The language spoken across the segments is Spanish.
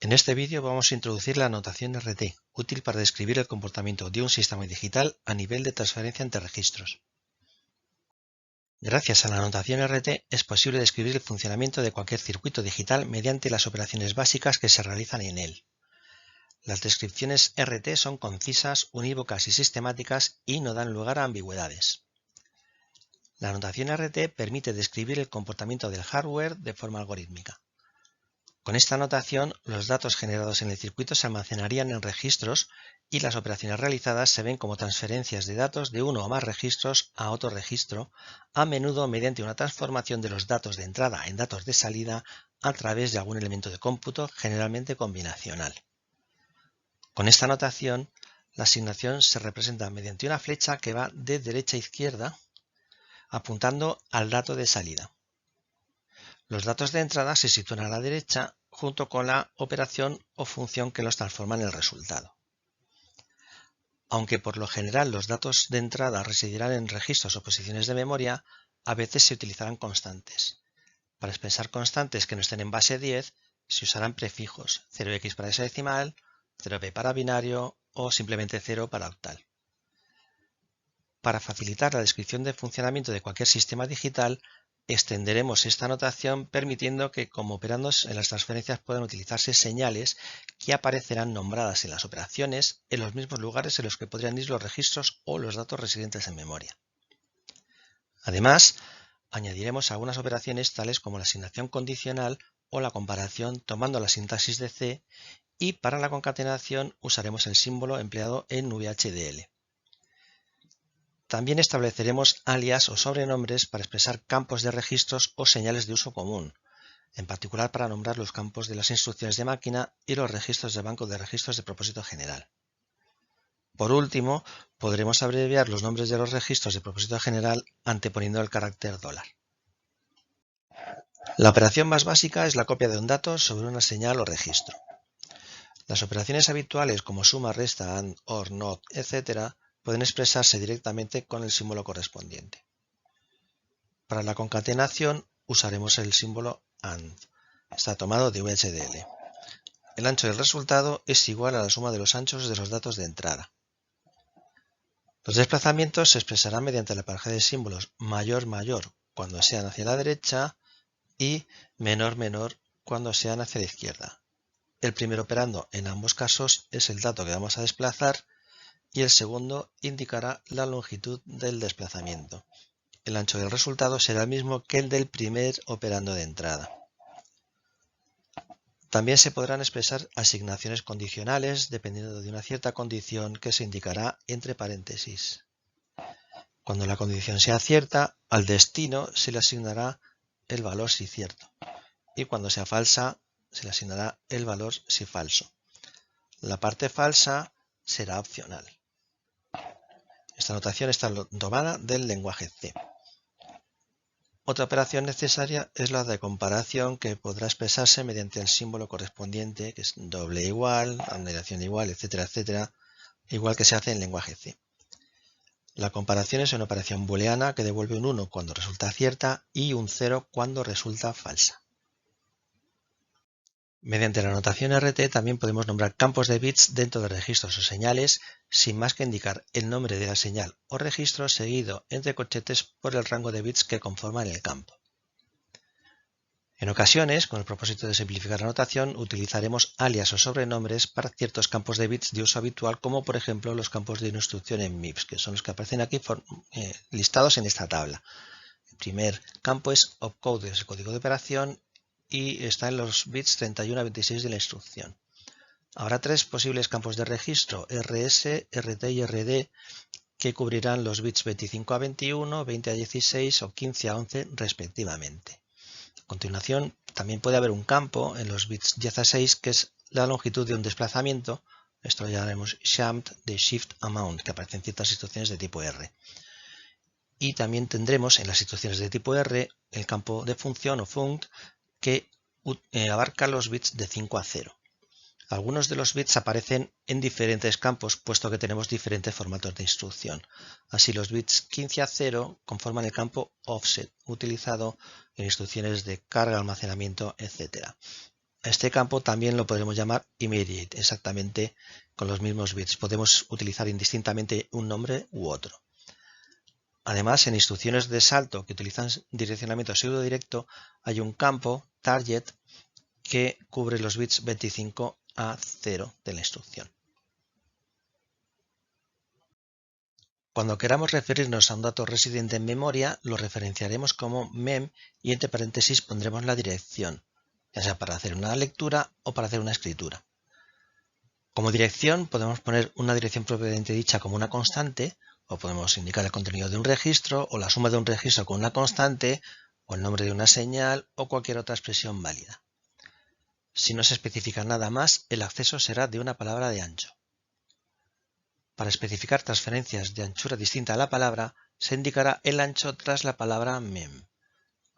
En este vídeo vamos a introducir la notación RT, útil para describir el comportamiento de un sistema digital a nivel de transferencia entre registros. Gracias a la notación RT es posible describir el funcionamiento de cualquier circuito digital mediante las operaciones básicas que se realizan en él. Las descripciones RT son concisas, unívocas y sistemáticas y no dan lugar a ambigüedades. La notación RT permite describir el comportamiento del hardware de forma algorítmica. Con esta notación, los datos generados en el circuito se almacenarían en registros y las operaciones realizadas se ven como transferencias de datos de uno o más registros a otro registro, a menudo mediante una transformación de los datos de entrada en datos de salida a través de algún elemento de cómputo, generalmente combinacional. Con esta notación, la asignación se representa mediante una flecha que va de derecha a izquierda, apuntando al dato de salida. Los datos de entrada se sitúan a la derecha junto con la operación o función que los transforma en el resultado. Aunque por lo general los datos de entrada residirán en registros o posiciones de memoria, a veces se utilizarán constantes. Para expresar constantes que no estén en base 10, se usarán prefijos 0x para hexadecimal, 0p para binario o simplemente 0 para octal. Para facilitar la descripción de funcionamiento de cualquier sistema digital, extenderemos esta notación permitiendo que como operandos en las transferencias puedan utilizarse señales que aparecerán nombradas en las operaciones en los mismos lugares en los que podrían ir los registros o los datos residentes en memoria. Además, añadiremos algunas operaciones tales como la asignación condicional o la comparación tomando la sintaxis de C, y para la concatenación usaremos el símbolo empleado en VHDL. También estableceremos alias o sobrenombres para expresar campos de registros o señales de uso común, en particular para nombrar los campos de las instrucciones de máquina y los registros del banco de registros de propósito general. Por último, podremos abreviar los nombres de los registros de propósito general anteponiendo el carácter $. La operación más básica es la copia de un dato sobre una señal o registro. Las operaciones habituales como suma, resta, AND, OR, NOT, etc. pueden expresarse directamente con el símbolo correspondiente. Para la concatenación usaremos el símbolo AND. Está tomado de VHDL. El ancho del resultado es igual a la suma de los anchos de los datos de entrada. Los desplazamientos se expresarán mediante la pareja de símbolos mayor cuando sean hacia la derecha y menor cuando sean hacia la izquierda. El primer operando en ambos casos es el dato que vamos a desplazar y el segundo indicará la longitud del desplazamiento. El ancho del resultado será el mismo que el del primer operando de entrada. También se podrán expresar asignaciones condicionales dependiendo de una cierta condición que se indicará entre paréntesis. Cuando la condición sea cierta, al destino se le asignará el valor si cierto, y cuando sea falsa se le asignará el valor si falso. La parte falsa será opcional. Esta notación está tomada del lenguaje C. Otra operación necesaria es la de comparación, que podrá expresarse mediante el símbolo correspondiente, que es doble igual, aniquilación igual, etc., igual que se hace en lenguaje C. La comparación es una operación booleana que devuelve un 1 cuando resulta cierta y un 0 cuando resulta falsa. Mediante la notación RT también podemos nombrar campos de bits dentro de registros o señales, sin más que indicar el nombre de la señal o registro seguido entre corchetes por el rango de bits que conforman el campo. En ocasiones, con el propósito de simplificar la notación, utilizaremos alias o sobrenombres para ciertos campos de bits de uso habitual, como por ejemplo los campos de instrucción en MIPS, que son los que aparecen aquí listados en esta tabla. El primer campo es opcode, es el código de operación, y está en los bits 31 a 26 de la instrucción. Habrá tres posibles campos de registro, RS, RT y RD, que cubrirán los bits 25 a 21, 20 a 16 o 15 a 11 respectivamente. A continuación, también puede haber un campo en los bits 10 a 6 que es la longitud de un desplazamiento, esto lo llamaremos shamed de shift amount, que aparece en ciertas instrucciones de tipo R. Y también tendremos en las instrucciones de tipo R el campo de función o funct, que abarca los bits de 5 a 0. Algunos de los bits aparecen en diferentes campos, puesto que tenemos diferentes formatos de instrucción. Así, los bits 15 a 0 conforman el campo offset, utilizado en instrucciones de carga, almacenamiento, etc. A este campo también lo podremos llamar immediate, exactamente con los mismos bits. Podemos utilizar indistintamente un nombre u otro. Además, en instrucciones de salto que utilizan direccionamiento pseudodirecto, hay un campo target que cubre los bits 25 a 0 de la instrucción. Cuando queramos referirnos a un dato residente en memoria, lo referenciaremos como mem y entre paréntesis pondremos la dirección, ya sea para hacer una lectura o para hacer una escritura. Como dirección podemos poner una dirección propiamente dicha como una constante, o podemos indicar el contenido de un registro, o la suma de un registro con una constante, o el nombre de una señal, o cualquier otra expresión válida. Si no se especifica nada más, el acceso será de una palabra de ancho. Para especificar transferencias de anchura distinta a la palabra, se indicará el ancho tras la palabra mem.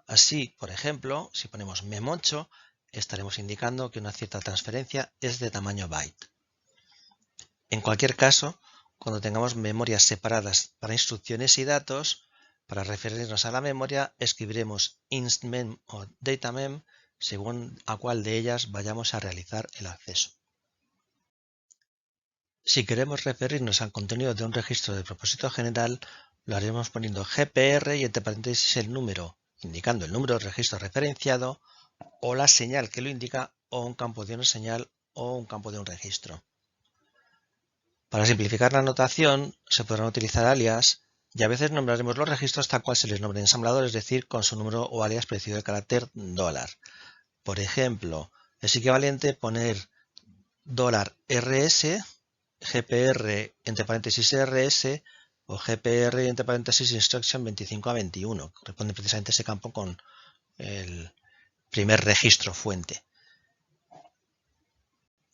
Así, por ejemplo, si ponemos mem8, estaremos indicando que una cierta transferencia es de tamaño byte. En cualquier caso, cuando tengamos memorias separadas para instrucciones y datos, para referirnos a la memoria, escribiremos instantmem o datamem según a cuál de ellas vayamos a realizar el acceso. Si queremos referirnos al contenido de un registro de propósito general, lo haremos poniendo GPR y entre paréntesis el número, indicando el número del registro referenciado, o la señal que lo indica, o un campo de una señal o un campo de un registro. Para simplificar la notación, se podrán utilizar alias y a veces nombraremos los registros tal cual se les nombre en ensamblador, es decir, con su número o alias precedido del carácter $. Por ejemplo, es equivalente poner $RS, GPR entre paréntesis RS o GPR entre paréntesis instruction 25 a 21. Corresponde precisamente ese campo con el primer registro fuente.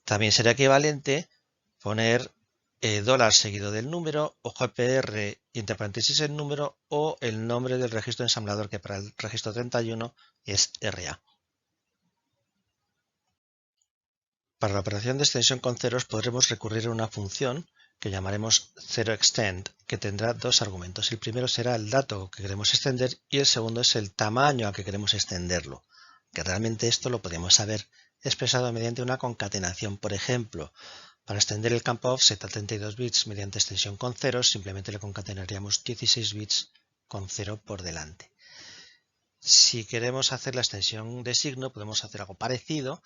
También será equivalente poner dólar seguido del número o GPR entre paréntesis el número o el nombre del registro ensamblador, que para el registro 31 es RA. Para la operación de extensión con ceros podremos recurrir a una función que llamaremos zeroExtend, que tendrá dos argumentos. El primero será el dato que queremos extender y el segundo es el tamaño a que queremos extenderlo, que realmente esto lo podemos saber expresado mediante una concatenación. Por ejemplo, para extender el campo offset a 32 bits mediante extensión con ceros, simplemente le concatenaríamos 16 bits con 0 por delante. Si queremos hacer la extensión de signo, podemos hacer algo parecido.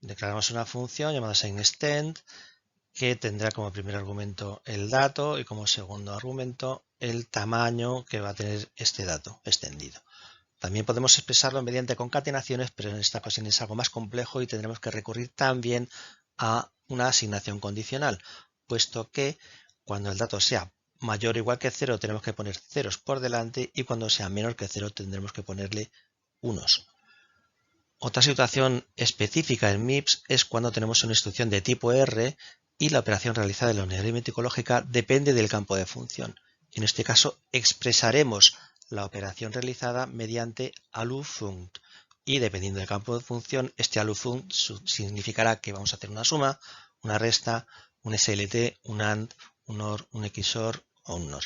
Declaramos una función llamada signExtend que tendrá como primer argumento el dato y como segundo argumento el tamaño que va a tener este dato extendido. También podemos expresarlo mediante concatenaciones, pero en esta ocasión es algo más complejo y tendremos que recurrir también a una asignación condicional, puesto que cuando el dato sea mayor o igual que 0 tenemos que poner ceros por delante y cuando sea menor que 0 tendremos que ponerle unos. Otra situación específica en MIPS es cuando tenemos una instrucción de tipo R y la operación realizada en la unidad aritmético lógica depende del campo de función. En este caso expresaremos la operación realizada mediante alufunct y dependiendo del campo de función, este alufunct significará que vamos a hacer una suma, una resta, un SLT, un AND, un OR, un XOR o un NOR.